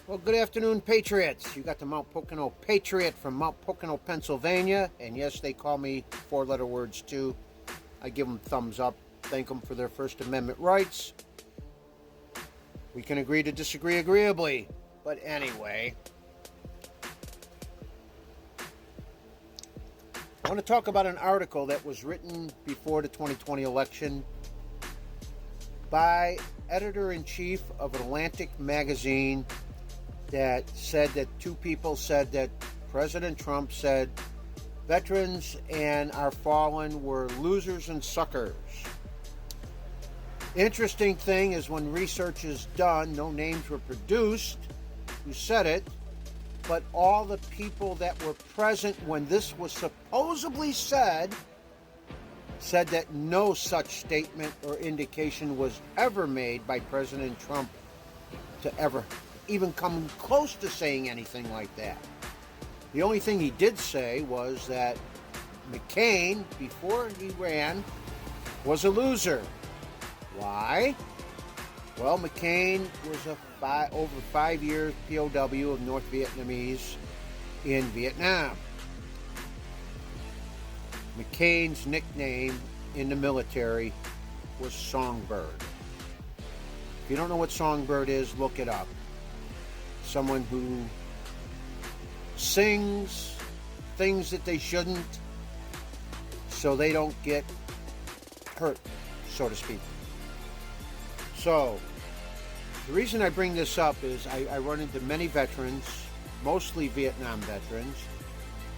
Well, good afternoon, Patriots. You got the Mount Pocono Patriot from Mount Pocono, Pennsylvania. And yes, they call me four-letter words too. I give them thumbs up, thank them for their First Amendment rights. We can agree to disagree agreeably. But anyway, I want to talk about an article that was written before the 2020 election by editor-in-chief of Atlantic magazine that said that two people said that President Trump said veterans and our fallen were losers and suckers. Interesting thing is when research is done, no names were produced who said it, but all the people that were present when this was supposedly said that no such statement or indication was ever made by President Trump to ever even come close to saying anything like that. The only thing he did say was that McCain, before he ran, was a loser. Why? Well, McCain was over 5 years POW of North Vietnamese in Vietnam. McCain's nickname in the military was Songbird. If you don't know what Songbird is, look it up. Someone who sings things that they shouldn't so they don't get hurt, so to speak. So, the reason I bring this up is I run into many veterans, mostly Vietnam veterans,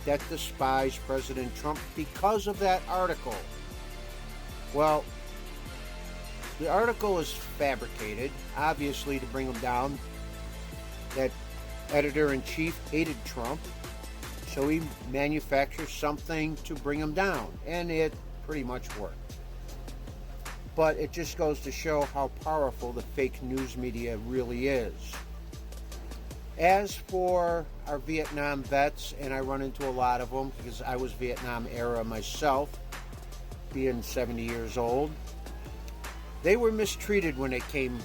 that despise President Trump because of that article. Well, the article is fabricated, obviously to bring him down. That editor-in-chief hated Trump, so he manufactured something to bring him down, and it pretty much worked. But it just goes to show how powerful the fake news media really is. As for our Vietnam vets, and I run into a lot of them because I was Vietnam era myself, being 70 years old, they were mistreated when they came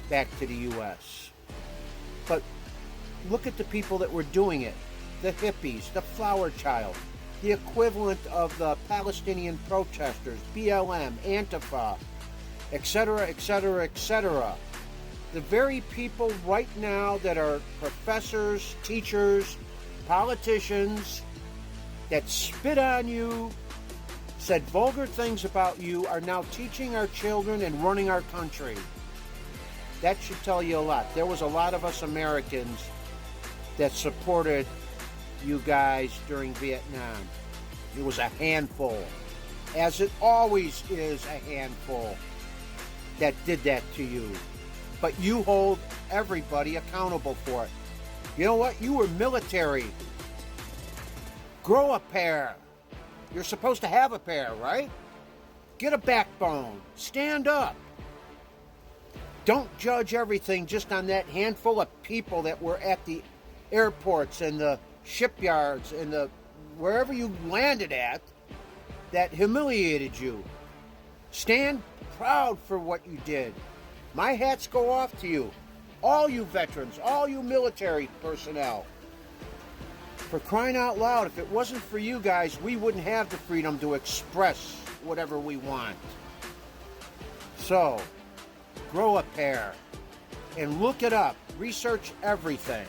back to the U.S. But look at the people that were doing it. The hippies, the flower child, the equivalent of the Palestinian protesters, BLM, Antifa, etc., etc., etc. The very people right now that are professors, teachers, politicians, that spit on you, said vulgar things about you, are now teaching our children and running our country. That should tell you a lot. There was a lot of us Americans that supported you guys during Vietnam. It was a handful, as it always is a handful, that did that to you. But you hold everybody accountable for it. You know what? You were military. Grow a pair. You're supposed to have a pair, right? Get a backbone. Stand up. Don't judge everything just on that handful of people that were at the airports and the shipyards and the wherever you landed at that humiliated you. Stand proud for what you did. My hats go off to you. All you veterans, all you military personnel. For crying out loud, if it wasn't for you guys, we wouldn't have the freedom to express whatever we want. So, grow a pair and look it up. Research everything.